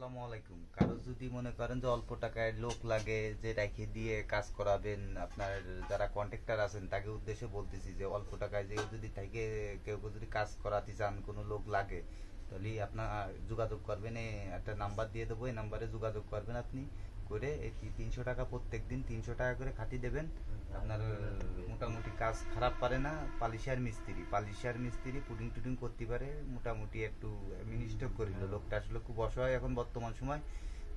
আসসালামু আলাইকুম। কারো যদি মনে করেন যে অল্প টাকায় লোক লাগে যে রেখে দিয়ে কাজ করাবেন, আপনার যারা কন্ট্রাক্টর আছেন তাকে উদ্দেশ্যে বলতেছি যে অল্প টাকায় যে যদি থেকে কেউ যদি কাজ করাতে চান, কোনো লোক লাগে, তাহলে আপনার যোগাযোগ করবেন। একটা নাম্বার দিয়ে দেবো, এই নাম্বারে যোগাযোগ করবেন আপনি করে। এই 300 টাকা প্রত্যেক দিন 300 টাকা করে খাটি দেবেন। আপনার মোটামুটি কাজ খারাপ পারে না। পালিশার মিস্ত্রি পুডিং টুডিং করতে পারে মোটামুটি। একটু মিনি স্টক করিল লোকটা, আসলে খুব অসহায় এখন বর্তমান সময়,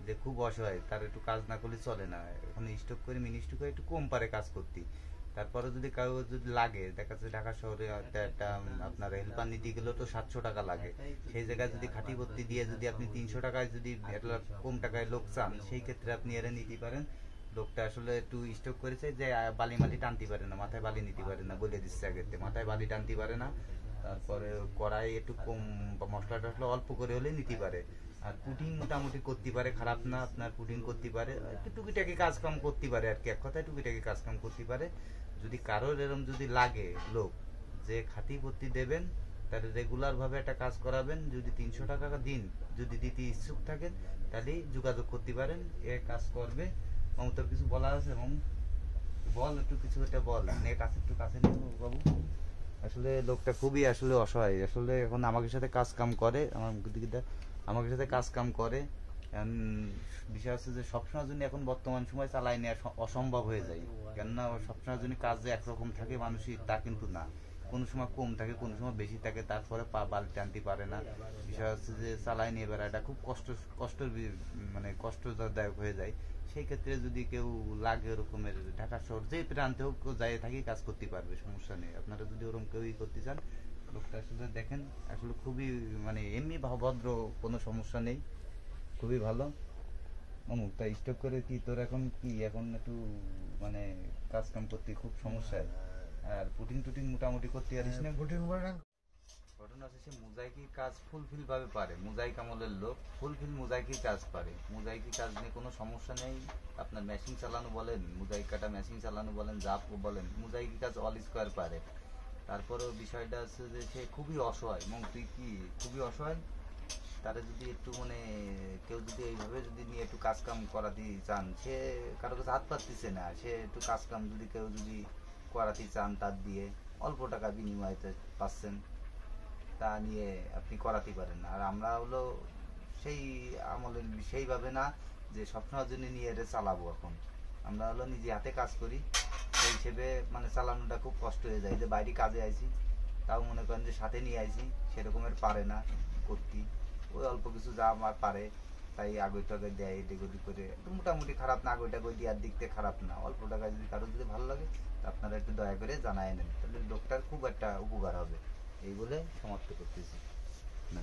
যে খুব অসহায়, তার একটু কাজ না করলে চলে না। এখন স্টক করে মিনি স্টক করে একটু কম পারে কাজ করতে। তারপরে যদি কাউ যদি লাগে, দেখা যাচ্ছে ঢাকা শহরে একটা আপনার হেল্পার নিতে গেলেও তো 700 টাকা লাগে। সেই জায়গায় যদি খাঁটি ভর্তি দিয়ে যদি আপনি 300 টাকায় যদি একটা কম টাকায় লোক চান, সেই ক্ষেত্রে আপনি এরা নিতে পারেন। লোকটা আসলে একটু স্টক করেছে যে বালি মালি টানতে পারে না, মাথায় বালি নিতে পারে না, বলে দিচ্ছে আগে, মাথায় বালি টানতে পারে না। তারপরে কড়াই একটু কম বা মশলা টশলা অল্প করে হলে নিতে পারে। আর পুডিং মোটামুটি করতে পারে, খারাপ না। আপনার পুডিং করতে পারে, একটু টুকিটাকি কাজ কাম করতে পারে আর কি, এক কথায় টুকিটাকি কাজ কাম করতে পারে। যদি কারোর এরকম যদি লাগে লোক যে খাতি ভর্তি দেবেন, তাহলে রেগুলার ভাবে একটা কাজ করাবেন। যদি 300 টাকা দিন যদি দিতে ইচ্ছুক থাকেন, তাহলে যোগাযোগ করতে পারেন, এ কাজ করবে। তোর কিছু বলার আছে মামু? বল, একটু কিছু একটা বল, নেট আছে একটু কাছে নিয়ে বাবু। আসলে লোকটা খুবই আসলে অসহায়। আসলে এখন আমাদের সাথে কাজ কাম করে, আমাদের সাথে কাজ কাম করে। এখন বিষয় হচ্ছে যে সবসময় জন্য এখন বর্তমান সময় চালাই নেওয়া অসম্ভব হয়ে যায়। কেননা সবসময় জন্য কাজ যে একরকম থাকে মানুষই, তা কিন্তু না। কোনো সময় কম থাকে, কোনো সময় বেশি থাকে, তারপরে বালি টানতে পারে না। বিষয় হচ্ছে যে চালাই নিয়ে বেড়াটা খুব মানে কষ্টদায়ক হয়ে যায়। সেই ক্ষেত্রে যদি কেউ লাগে ওরকমের, ঢাকা শহর যে প্রান্তে হোক যাই থাকি কাজ করতে পারবে, সমস্যা নেই। আপনারা যদি ওরকম কেউই করতে চান, লোকটা আসলে দেখেন আসলে খুবই মানে এমনি ভদ্র, কোনো সমস্যা নেই, খুবই ভালো। অমুক তাই স্টক করে কি তোর এখন কি এখন একটু মানে কাজ কাম করতে খুব সমস্যায়, আর পুটিং টুটিং মোটামুটি করতে পারিস না? ঘটনা হচ্ছে সে মোজাইকি কাজ ফুলফিল ভাবে পারে। মোজাইক আমলের লোক ফুলফিল মোজাইকি কাজ পারে। মোজাইকি কাজ নিয়ে কোনো সমস্যা নেই। আপনার মেশিন চালানো বলেন, মোজাইক কাটা মেশিন চালানো বলেন, জাপ বলেন, মোজাইকি কাজ অল স্কোয়ার পারে। তারপরেও বিষয়টা হচ্ছে যে সে খুবই অসহায়। এবং তুই কি খুবই অসহায়, তারা যদি একটু মানে কেউ যদি এইভাবে যদি নিয়ে একটু কাজ কাম করাতে চান, সে কারো কাছে হাত পাততেছে না, সে একটু কাজ কাম যদি কেউ যদি করাতে চান, তার দিয়ে অল্প টাকা বিনিময়ে পাচ্ছেন, তা নিয়ে আপনি করাতে পারেন। আর আমরা হলো সেই আমলের সেইভাবে না যে সবসময়ের জন্য নিয়ে এটা চালাবো। এখন আমরা হলো নিজে হাতে কাজ করি, সেই হিসেবে মানে চালানোটা খুব কষ্ট হয়ে যায়। যে বাইরে কাজে আইছি, তাও মনে করেন যে সাথে নিয়ে আইছি, সেরকমের পারে না করতে। ওই অল্প কিছু যা আমার পারে তাই আগে টাগে দেয়, এদিক ওদিক করে মোটামুটি খারাপ না। আগে টাকা দেওয়ার দিক থেকে খারাপ না। অল্প টাকায় যদি কারো যদি ভালো লাগে, তা আপনারা একটু দয়া করে জানায় নেন, তাহলে লোকটার খুব একটা উপকার হবে। এই বলে সমাপ্ত করতেছি। না।